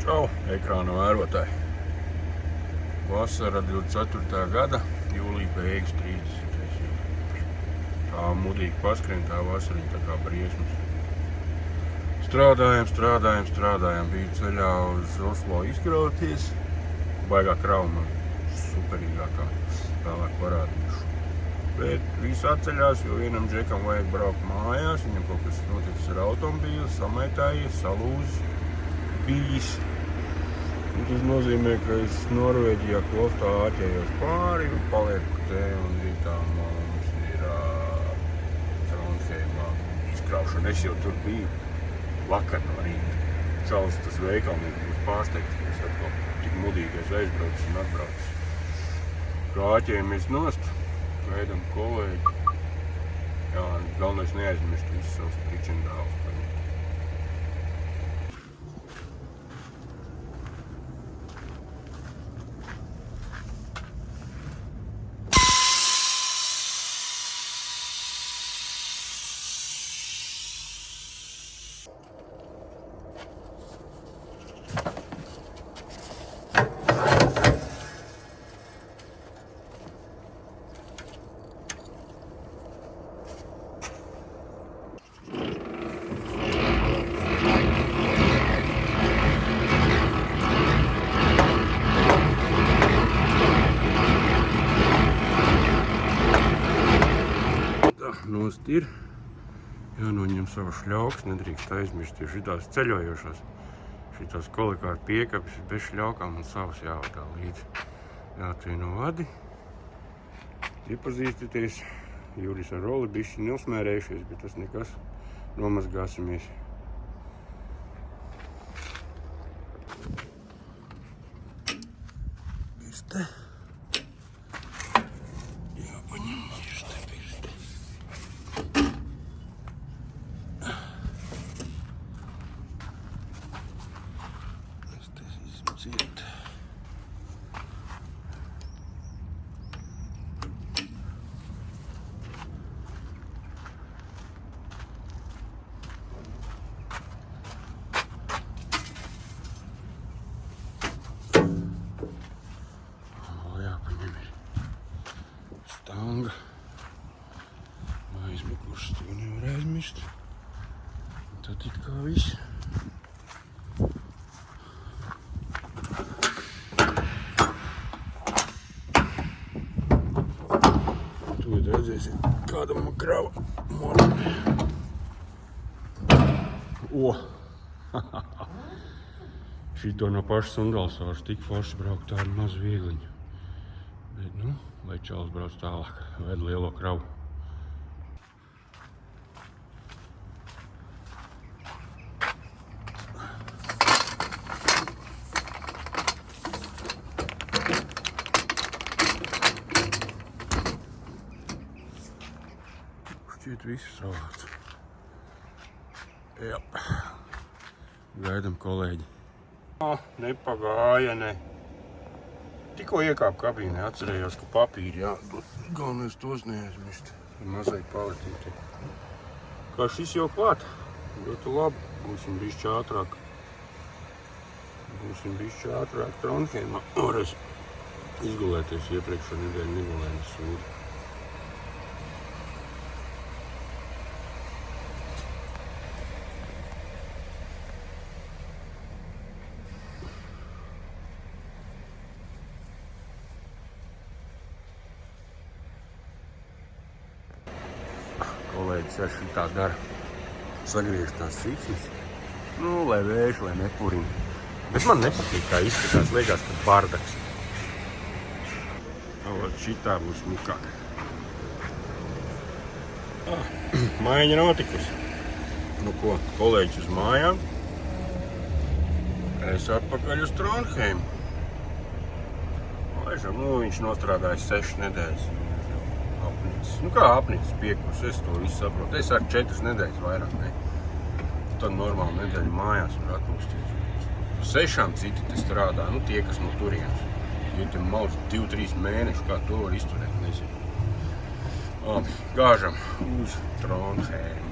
Čau, ekrāna vērotāji. Vasara 24. gada, jūlija beigas 30. Tā mudīgi paskrien tā vasariņa, tā kā briesmas. Strādājam. Biju ceļā uz Oslo izkrauties. Baigā krauma, superīgākā, vēlāk parādīšu. Bet viss atceļās, jo vienam džekam vajag braukt mājās, viņam kaut kas noticis ar automobīlu, samaitājies, salūzis, bijis. Un tas nozīmē, ka es Norvēģijā kloftā āķējos pāri un palieku te un rītā mums ir Trondheimā izkraušana. Es jau tur biju vakar no rīta. Čalis tas veikalnieks būs pārsteigts, ka es atkal tik mudīgais aizbraucis un atbraucis. Kā āķējamies nost, veidam kolēģi. Jā, galvenais neaizmirst visu savus pričendālus. Nost ir jānoņem savu šļauks, nedrīkst aizmirst, jo šitās ceļojošās, šitās kolikāru piekapis bez šļaukām un savas jāvadā līdzi. Jāatvieno vadi, iepazīstieties, Juris ar Roli bišķi nosmērējušies, bet tas nekas, nomazgāsimies. Pirste. Jāpaņem pirste. Ciet. Jāpaņem ir stanga. Aizmukušas, to nevar aizmirst. Un tad it kā viss. Redzēsiet, kāda man krava monē. Šito no paša Sundalsvārs tik forši braukt tādu mazu viegliņu. Bet, lai čalis brauc tālāk, ved lielo kravu. Šķiet visu savāc. Jā. Gaidam kolēģi. Nepagāja, ne. Tikko iekāpu kabīnē, atcerējos, ka papīri jādod. Galvenais tos neaizmirst. Mazai paletīti. Kā šis jau klāt. Ļoti labi. Būsim bišķi ātrāk. Trondheimā. Varēs izgulēties iepriekšā nedēļu negulēnis sūdi. Kolēģis ar šitā dara sagriež tās siksnes. Lai vējš, lai nepurina. Bet man nepatīk, kā izskatās. Liekas, ka bardaks. Šitā būs smukāk. Maiņa notikusi. Ko, kolēģis uz mājām. Es atpakaļ uz Trondheimu. Laižam, viņš nostrādājis 6 nedēļas. Kā apnicis piekus, es to visu saprotu. Es ar 4 nedēļas vairāk, ne. Tad normāli nedēļu mājās var atpūsties. 6 citi te strādā, tie, kas no turienes. Ja te maus 2-3 mēnešu, kā to var izturēt, nezinu. Gāžam uz Trondheimu.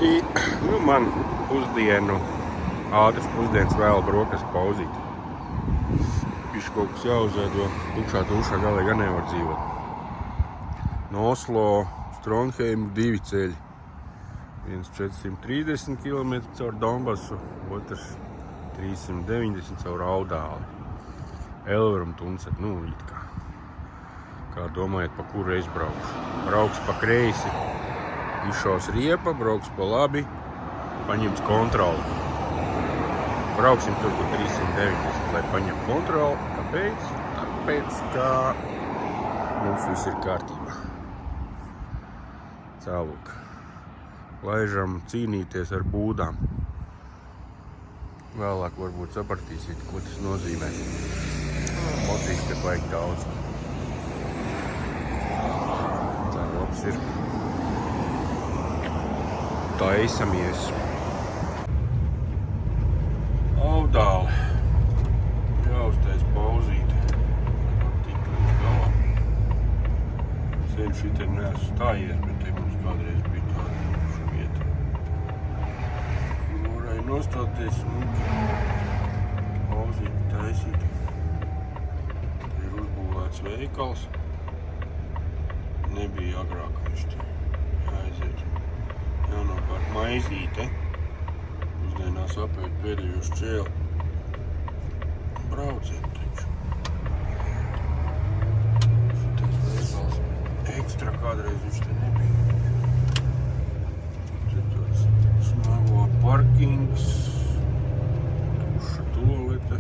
Nu, man pusdienu, ātras pusdienas vēl brokastu pauzīt. Bišķi kaut kas jāuzēdo, tukšā dušā galīgi gan nevar dzīvot. No Oslo, Trondheimu 2 ceļi. Viens 430 km caur Donbasu, otrs 390 caur Audāli. Elverum Tunset, nu, it kā. Kā domājat, pa kuru reiz braukšu? Brauks pa kreisi, izšaus riepa, brauks pa labi, paņems kontroli. Brauksim tur, kur 390, lai paņem kontroli. Kāpēc? Tāpēc, ka mums viss ir kārtībā. Cēluk. Laižam cīnīties ar būdām. Vēlāk varbūt sapratīsiet, ko tas nozīmē. Motīs, ka vajag daudz. Tā labs ir. Taisamies. Audāli. Jāuztais pauzīt. Tik līdz galam. Sen šitien neesmu stājies, bet te mums kādreiz bija tāda īpaša vieta. Varēja nostāties smuki. Pauzīt, taisīt. Te ir uzbūvēts veikals. Nebija agrāk viņš te jāaiziet. Jānopērk maizīte. Pusdienās apēt pēdējo šķēli. Brauciet taču. Šitais veikals ekstra kādreiz viņš te nebija. Te tāds smago parkings. Tuša tualete.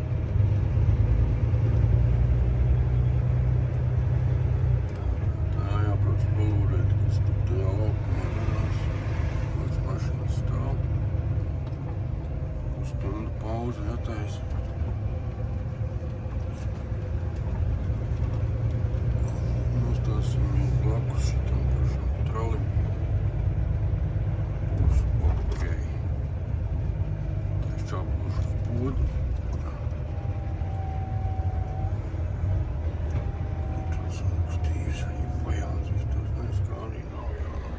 Tā jābrauc balūrēt, kas tur tajā laukumā runās. Kāds mašinas stāv. Pusstundu pauze jātaisa. Nostāsim viņu blakus šitam pašam tralim. Būs ok. Es čāpūšu uz podu. Tāds stīvs, arī pajāns, viss tās neskānī nav jānāk.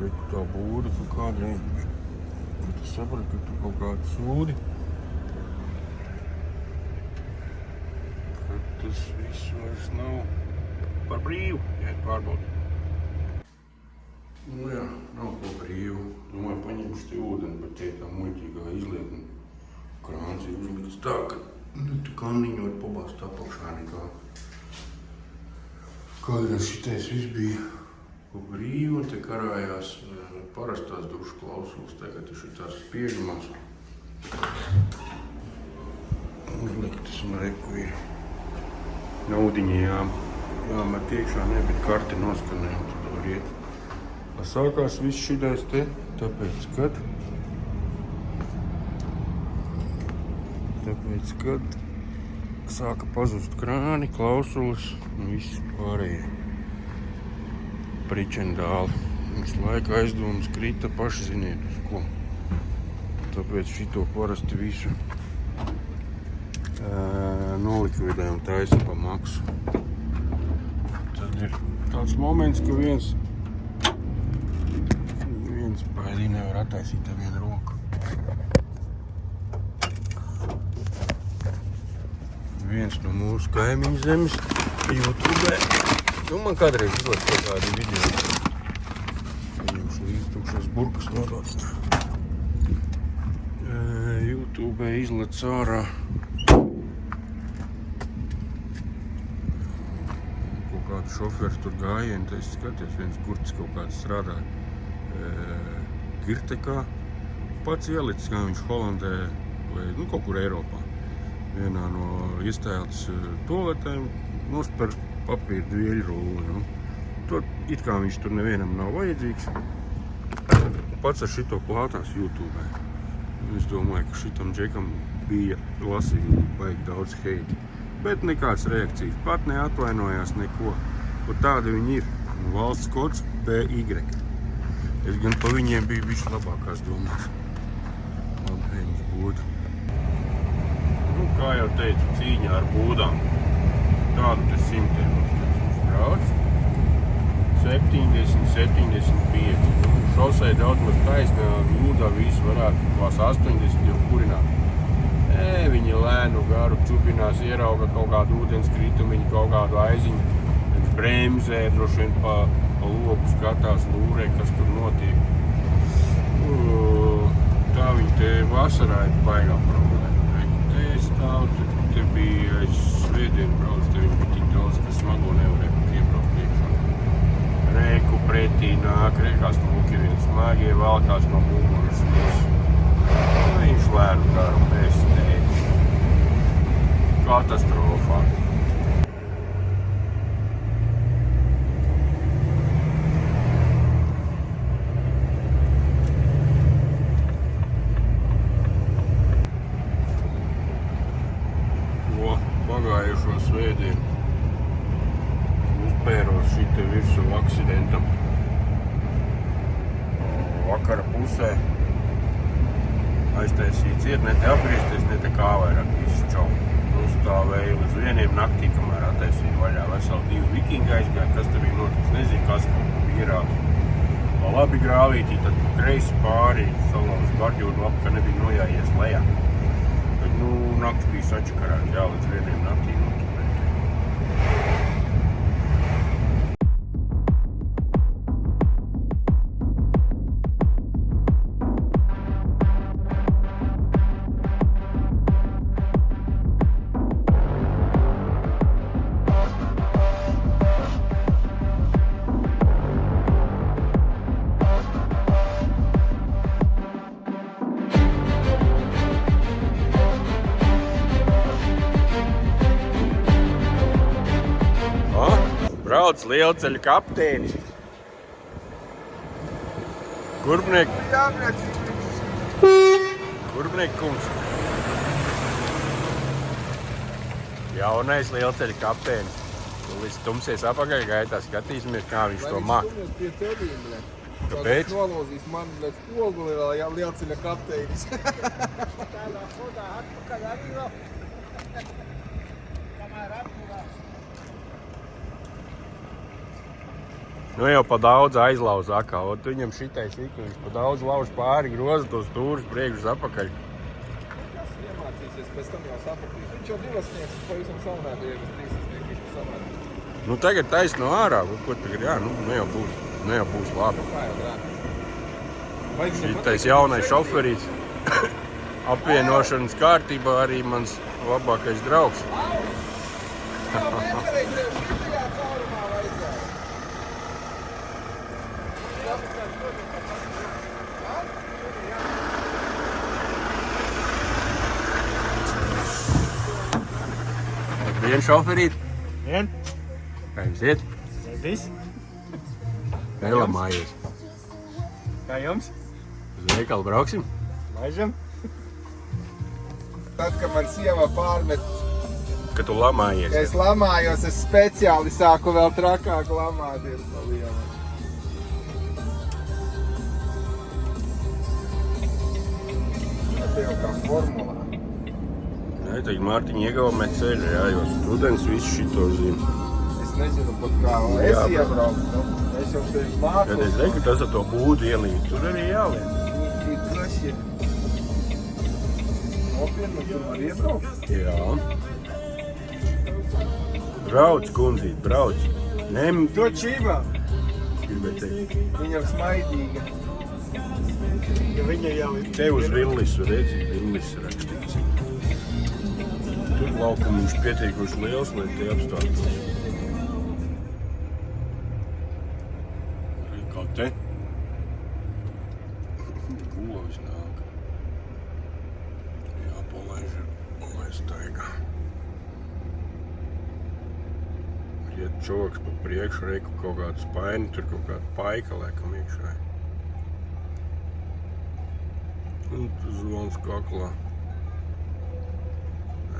Reku tā būda, ka kādreiz bija. Bet es sapratu, ka tu kaut kādi sūdi. Kad tas viss vairs nav par brīvu, jāiet pārbaudīt. Nu jā, nav par brīvu. Domāju, paņemšu te ūdeni, bet te tā muļķīgā izlietni. Krāns ir uzlikts tā, ka tu kanniņu var pabāzt apakšā nekā. Kādreiz šitais viss bija par brīvu, un te karājās parastās dušu klausulas, tagad ir šitās spiežamās. Uzliktas un reku ir naudiņi jāmet iekšā, ne, bet karte noskanē, un tad var iet. Sākās viss šitais te, tāpēc, kad sāka pazust krāni, klausulas un viss pārējie pričendāli. Mums laika aizdomas krita, paši ziniet uz ko. Tāpēc šito parasti visu nolikvidē un taisa pa maksu. Tad ir tāds moments, ka viens bailī nevar attaisīt ar vienu roku. Viens no mūsu kaimiņu zemes YouTube. Nu, man kādreiz izlaiž kaut kādi video. Viņam līdz tukšas burkas nodot. YouTube izlaiž ārā kaut kādu šoferu tur gājienu. Tad es skaties, viens kurcis kaut kāds strādā Girtekā. Pats ielicis, kā viņš Holandē vai kaut kur Eiropā. Vienā no iestēltas toaletēm nosper papīra dvieļu rulli. Tur it kā viņš tur nevienam nav vajadzīgs. Pats ar šito plātās YouTube. Es domāju, ka šitam džekam bija lasījumi vajag daudz heiti. Bet nekāds reakcijas. Pat neatvainojās neko. Un tādi viņi ir. Valsts kods PY. Es gan pa viņiem biju bišķi labākās domās. Labi, ejams būdu. Nu, kā jau teicu, cīņā ar būdām. Tādu te simtiem mums brauc. 70, 75. šosei daudz maz taisnā, Lūdā visu varētu klās 80 jau kurināt. Viņi lēnu garu čupinās, ierauga kaut kādu ūdens kritumiņu, kaut kādu aiziņu. Viņš bremzē, droši vien pa loku skatās, lūrē, kas tur notiek. Tā viņi te vasarā ir baigā problēma. Te stāv, te bija svētdien brauc, te viņi bija tik daudz, ka smago nevarēja pat iebraukt priekšā. Reku pretī nāk, rekās mūki viens smagie, valkās no muguras. Viņš lēnu garu pēstēju. Katastrofā. Pagājušo svētdienu uzpēros šite virsū akcidentam. Vakara pusē aiztaisīja ciet, ne te apgriezties, ne te kā vairāk visu čau. Uzstāvēja līdz vieniem naktī, kamēr attaisīja vaļā veseli 2 vikingi aizgāja, kas te bija notiks, nezinu, kas kaut ko bija ierāds. Labi grāvītī, tad kreisi pārī salauzi barģūru labi, ka nebija nojājies lejā. Bet, nakts bija sačakarāts, jā, līdz vieniem naktī notupēja. Brauc lielceļu kapteinis. Kurbniek kungs. Jaunais lielceļu kapteinis. Līdz tumsies apakaļ gaitā, skatīsimies, kā viņš to māk. Kāpēc? Tas nolozīs man līdz poguli vēl lielceļa kapteinis. Tēlā hodā atpakaļ arī vēl. Kamēr atpūlās. Nu jau pa daudz aizlauz akā, ot viņam šitais viņš pa daudz lauž pāri, groza tos stūrus priekšus apakaļ. Tas iemācīsies, pēc tam jau sapratīs. Viņš jau 2 sniegs, pavisam saunētu, ja 3 sniegs viņš saprāt. Nu tagad taisn no ārā, ko tagad, jā, ne jau būs labi. Kā jau drāk. Šitais jaunais šoferīts, apvienošanas kārtībā arī mans labākais draugs. Vien šoferīt? Vien? Kā jums iet? Viss? Nelamājies. Kā jums? Uz veikalu brauksim? Laižam? Tad, kad man sieva pārmet, Ka tu lamājies. ja es lamājos, es speciāli sāku vēl trakāk lamāties no liela. Tā jau kā formulā. Nē, tagad Mārtiņa iegaumē ceļu, jā, jo students visu šito zina. Es nezinu pat kā es iebraucu. Es jau te mācos. Kad es teiktu, tas ar to būdu ielīt, tur arī jāliek. Kas ir? Nopietni, tur var iebraukt? Jā. Brauc, kundzīt, brauc. Nem, To čībā. gribēju teikt. Viņam smaidīga. Ja viņa jau ir. Te uz Villisu, redzi, Villis rakstīts. Tur laukumiņš pietiekuši liels, lai te apstātos. Kā te? Govis nāk. Jāpalaiž lai staigā. Iet čoks pa priekšu, reiku kaut kādu spaini, tur kaut kādu paika liekam iekšā. Un zvons kaklā.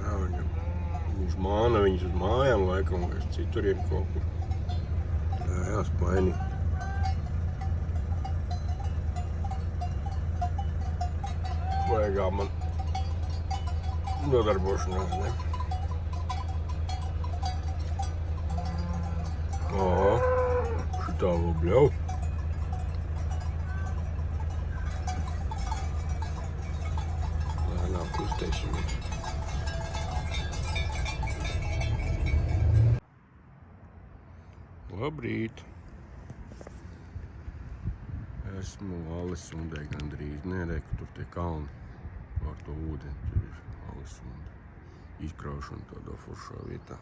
Jā, viņš māna viņus uz mājām laikam, vai citurien kaut kur. Jā, spaini. Vajagā man nodarbošanās, ne? Šitā vēl bļauj. Atēsimies. Labrīt! Esmu Alisundē gandrīz. Nereku, tur tie kalni pār to ūdeni. Tur ir Alisunda. Izkraušana tādā foršā vietā.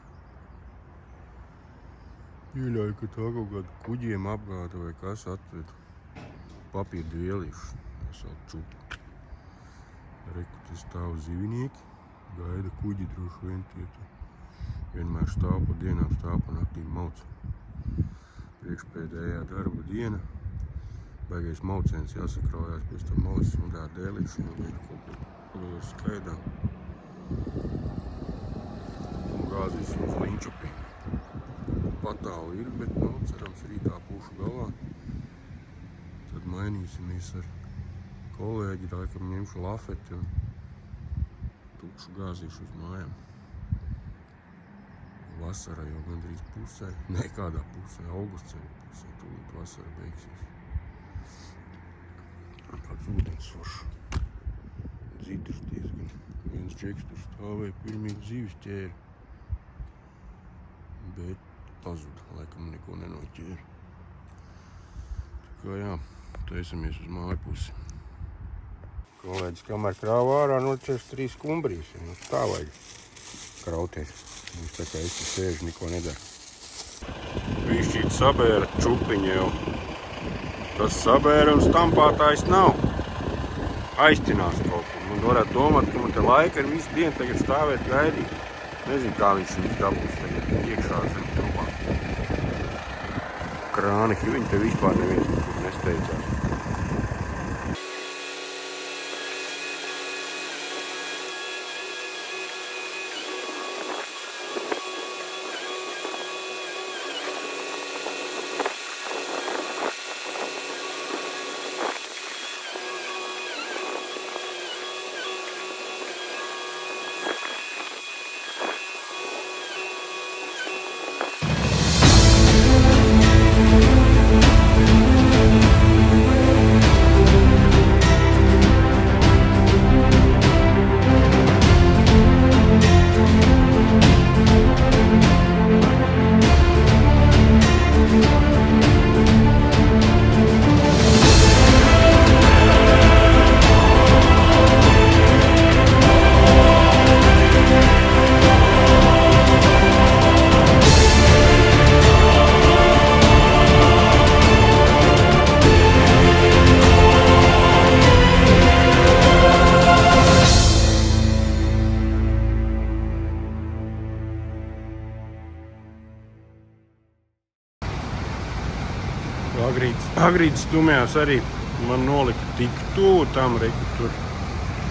Pieļauju, ka tā kaut kādu kuģiem apgāda vai kas atved papīra dvielīšus. Veselu čupu. Reku, te stāv zivinieki. Gaida kuģi droši vien tie. Vienmēr stāv pa dienām, stāv pa naktīm mauc. Priekšpēdējā darba diena. Baigais mauciens jāsakraujās pēc tam Alisundā dēlīšanu. Un ir kaut kur skaidām. Un gāzīsim uz Linčupinu. Patāli ir, bet, nu, cerams, rītā būšu galā. Tad mainīsimies ar kolēģi, laikam ņemšu lafeti un tukšu gāzīšu uz mājām. Vasara jau gandrīz pusē, ne kādā pusē, augusts jau pusē, tūlīt vasara beigsies. Kāds ūdens foršs, dzidrs diezgan. Viens džeks tur stāvēja, pirmīgi zivis ķēra, bet pazuda, laikam neko nenoķēra. Tā kā jā, taisamies uz māju pusi. Kolēģis, kamēr krāva ārā, noķers 3 skumbrijas, nu tā vajag krauties. Viņš tā kā es te sēžu, neko nedara. Višķīt sabēra čupiņu jau. Tas sabēra un stampātājs nav. Aiztinās kaut kur. Man varētu domāt, ka man te laika ir visu dienu tagad stāvēt gaidīt. Nezinu, kā viņš viņus dabūs tagad iekšā zem trupā. Krāniņi, viņi te vispār neviens tur nesteidzās. Agrītis stumjās arī man nolika tik tuvu tam, reku tur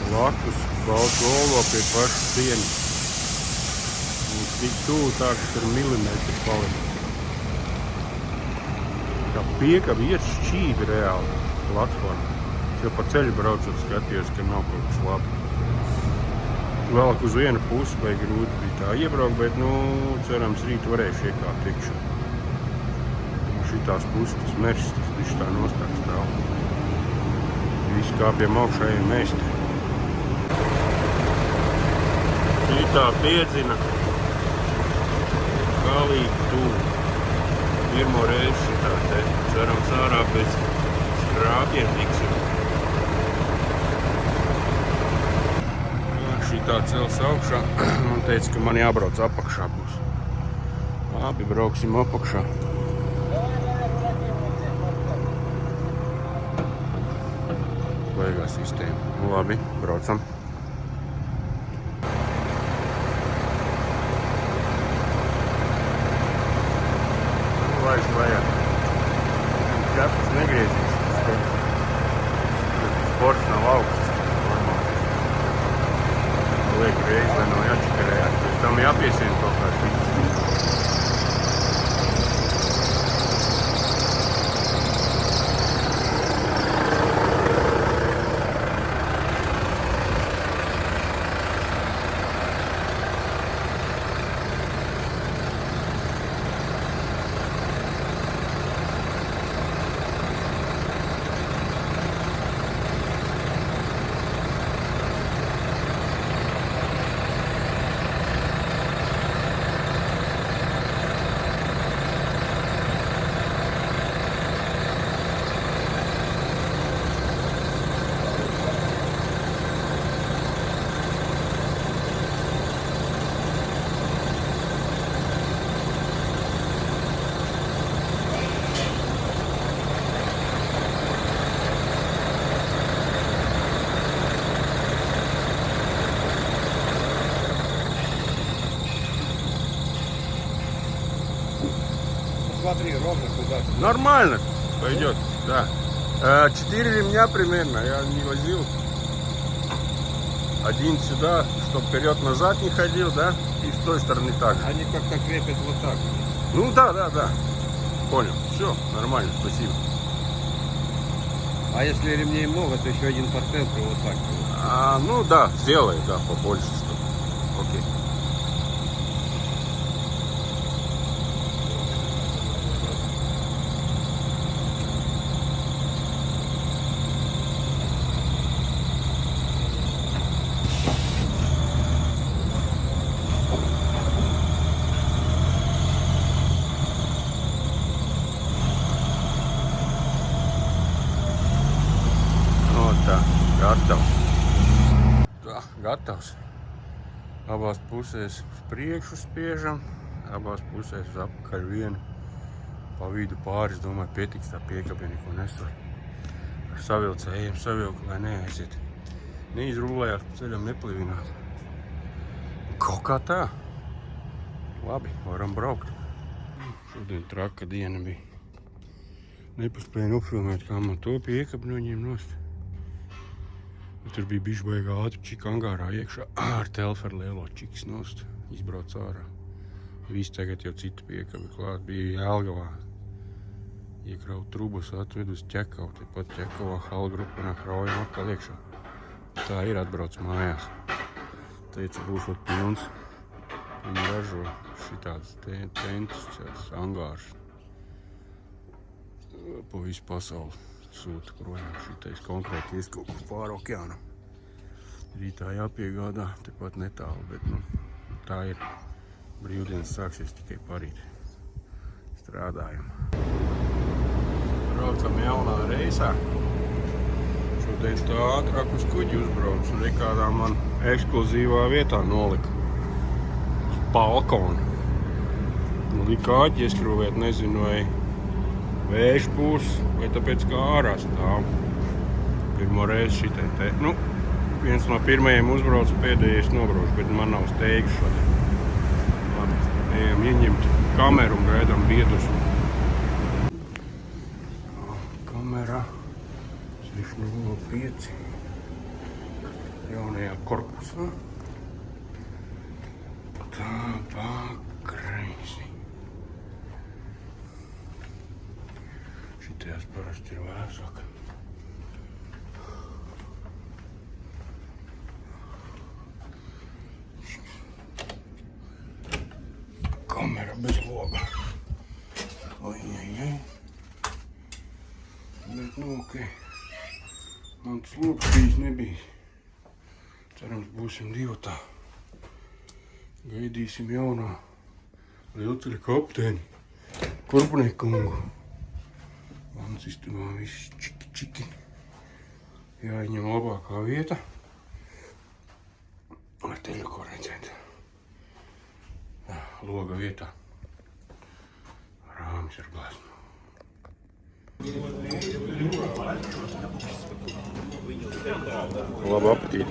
lakus baltu olvo pie pašas sienas. Un tik tuvu tā, ka tur milimetri palika. Kā piekaba iet šķīda reāli platforma. Es jau pa ceļu braucot skatījos, ka nav kaut kas labi. Vēlāk uz vienu pusi vai grūti bija tā iebraukt, bet, nu, cerams, rīt varēšu iekāpt iekšā. Šitās puses tas mežs, tas viss tā nostāk stāv. Visi kāpjam augšā ejam mēst. Šitā piedzina galīgi tuvu. Pirmo reizi šitā te cerams ārā pēc skrāpiem tiksim. Šitā cels augšā. Man teica, ka man jābrauc apakšā būs. Labi, brauksim apakšā. Baigā sistēma. Nu, labi, braucam. Vairs vajag. Ķepas negriezīs. Sports nav augsts. Normāli. Liek reizi, lai nav jāčakarējās. Pēc tam jāpiesien kaut kāds viss. 2-3 ровно туда. Нормально пойдет, да. 4 ремня примерно, я не возил. Один сюда, чтобы вперед-назад не ходил, да? И с той стороны так же. Они как-то крепят вот так. Ну да. Понял. Все, нормально, спасибо. А если ремней много, то еще один по центру вот так. Ну да, сделай, да, побольше что-то. Окей. Tā, gatavs. Tā, gatavs. Abās pusēs uz priekšu spiežam, abās pusēs uz apakaļ vienu. Pa vidu pāris, domāju, pietiks tā piekabja, neko nesvar. Ar savilcējiem savilku, lai neaiziet. Neizrūlējās pa ceļam, neplivināt. Kaut kā tā. Labi, varam braukt. Šodien traka diena bija. Nepaspēju nofilmēt, kā man to piekabju no viņiem nost. Tur bija bišķi baigā ātri čika angārā iekšā ar telferu lielo čiks nost. Izbrauc ārā. Visi tagad jau citu piekabi klāt. Bija Jelgavā. Iekraut trubus, atved uz Ķekavu. Tepat Ķekavā halgrupenā kraujam atkal iekšā. Tā ir atbrauc mājās. Teica, būšot pilns. Viņi ražo šitādus tentus, angārus. Pa visu pasauli sūta projām. Šitais konkrēti ies kaut kur pāri okeānam. Rītā jāpiegādā, tepat netālu, bet tā ir. Brīvdienas sāksies tikai parīt. Strādājam. Braucam jaunā reisā. Šodien tā ātrāk uz kuģi uzbrauc un nekādā man ekskluzīvā vietā nolika. Uz balkonu. Lika āķi ieskrūvēt, nezinu, vai vējš būs, vai tāpēc kā ārā stāv. Pirmo reizi šitai te. Viens no pirmajiem uzbrauc, pēdējais nobrauc, bet man nav steigas šodien. Labi, ejam ieņemt kameru un gaidām biedrus. Kamerā 605 jaunajā korpusā. Tā pakreisi. Šitajās parasti ir vēsāk. Kamera bez loga. Oi. Bet, okei. Man tas logs bijis nebija. Cerams, būsim divatā. Gaidīsim jaunā lielceļa kapteini. Korponieku kungu. Vans istumā viss čiki. Jāņem labākā vieta. Ar teļu ko redzēt. Loga vietā. Rāmis ar glāzmu. Labu apetīti.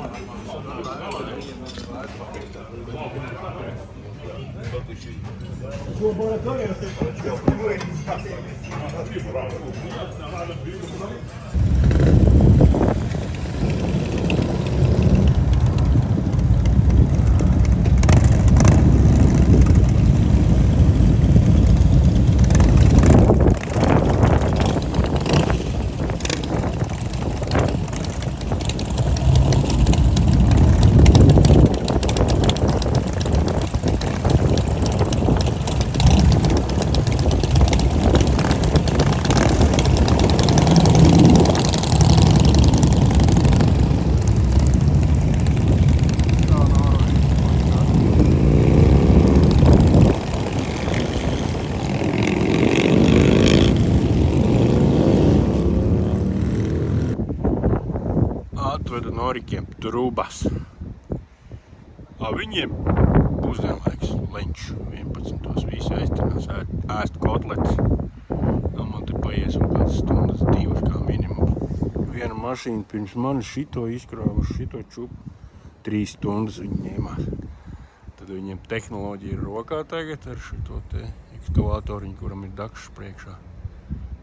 Atvedu Norikiem trubas. Viņiem pusdienlaiks lenču 11. Visi aiztinās ēst kotletes. Man te paies un kāds stundas 2 kā minimums. Viena mašīna pirms manis šito izkrāvuši, šito čupu 3 stundas viņi ņēmās. Tad viņiem tehnoloģija ir rokā tagad ar šito te ekskavātoriņu, kuram ir dakšs priekšā.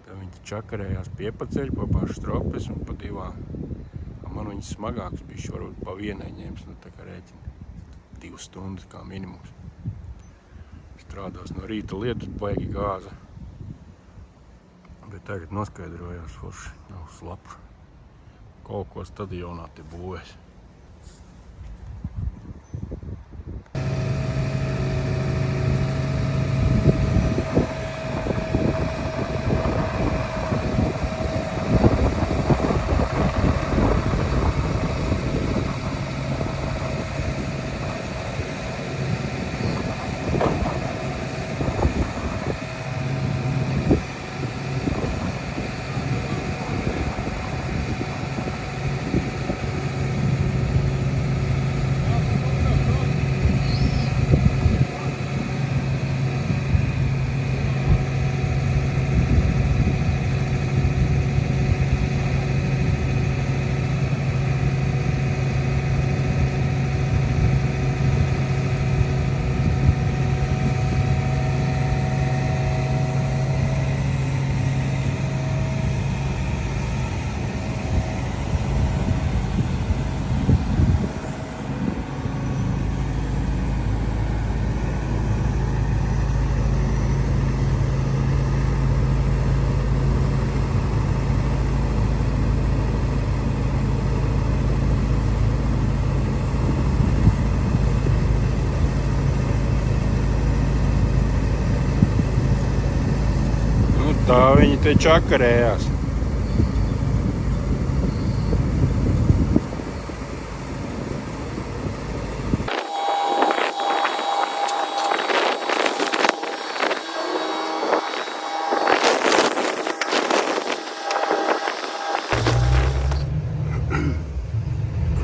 Tā viņi čakarējās piepaceļ pa pašu stropes un pa divām. Man viņas smagāks bišķi, varbūt pa vienai ņems, nu tā kā rēķina 2 stundas kā minimums. Strādās no rīta lietus, baigi gāza. Bet tagad noskaidrojās forši, nav slapš. Kaut ko stadionā te būvēs. Tā viņi te čakarējās.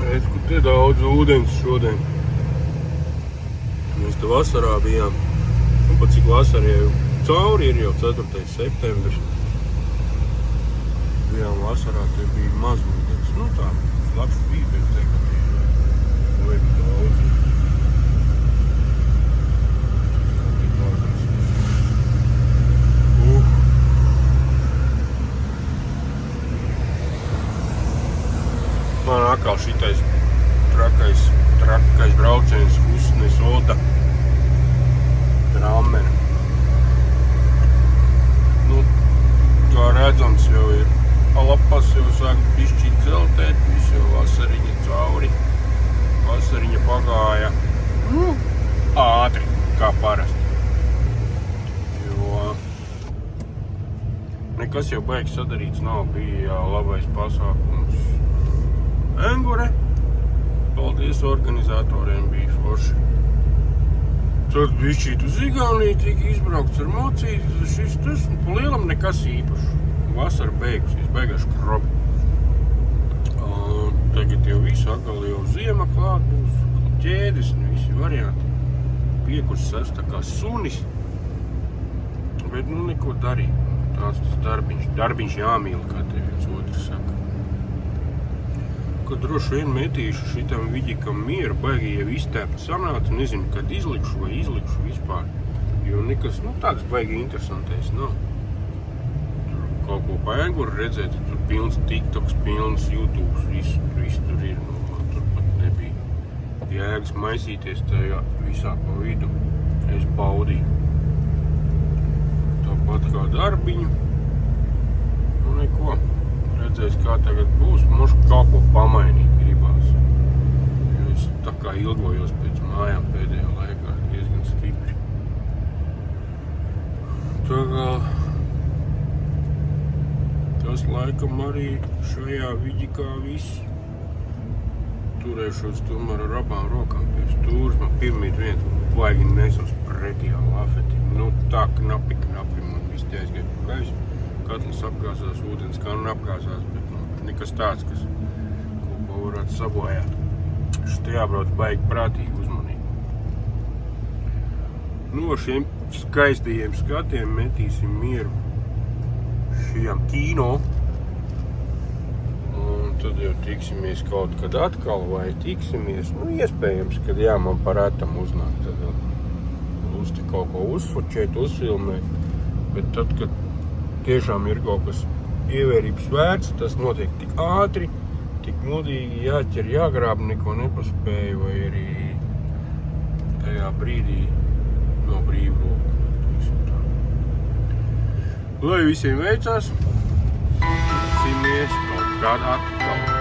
Redz, kur te daudz ūdens šodien. Mēs te vasarā bijām. Un pat cik vasarā cauri ir jau 4. septembris. Bijām vasarā, te bija maz ūdens. Nu tā, slapš bija, bet tagad ir daudz. Man atkal šitais trakais brauciens Usnes Oda Drammena. Nu, kā redzams, jau ir lapas, jau sāk bišķi dzeltēt, visu jau vasariņa cauri. Vasariņa pagāja ātri, kā parasti. Jo nekas jau baigs sadarīts nav, bija labais pasākums Engure. Paldies organizatoriem, bija forši. Tad bišķīt uz Igauniju tika izbraukts ar mocīt, šis tas, pa lielam nekas īpašs. Vasara beigusies, beigās krobi. Tagad jau visu atkal jau ziema klāt būs, ķēdes un visi varianti. Piekurs tā kā sunis, bet nu neko darīt. Tāds tas darbiņš jāmīl, kā te viens otrs saka. Kad droši vien metīšu šitam Viģikam mieru, baigi jau iztēpt sanāca, nezinu, kad izlikšu vai izlikšu vispār. Jo nekas, nu tāds baigi interesantais nav. Tur kaut ko pa Enguru redzēt, tur pilns TikToks, pilns YouTubes, viss tur ir, nu tur pat nebija jēgas maisīties tajā visā pa vidu. Es baudīju. Tāpat kā darbiņu, nu neko. Redzēs, kā tagad būs, mošu kaut ko pamainīt gribās. Jo es tā kā ilgojos pēc mājām pēdējā laikā diezgan stipri. Tā kā tas laikam arī šajā Viģikā viss. Turēšos tomēr ar abām rokām pie stūras. Man pirmīt viens baigi nesos pretī ar lafeti. Nu tā knapi man viss te aizgāja pa gaisu. Katls apgāzās, ūdens kanna apgāzās, bet nu, nekas tāds, kas kaut ko varētu sabojāt. Šitā jābrauc baigi prātīgi uzmanīgi. Nu, ar šiem skaistajiem skatiem metīsim mieru šajām kino. Un tad jau tiksimies kaut kad atkal vai tiksimies. Nu, iespējams, kad jā, man par ētam uznāk, tad te kaut ko uzfočēt, uzfilmēt, bet tad, kad tiešām ir kaut kas ievērības vērts, tas notiek tik ātri, tik mudīgi jāķer, jāgrāb, neko nepaspēju, vai arī tajā brīdī no brīvroka. Lai visiem veicās, tiksimies kaut kādā atkal.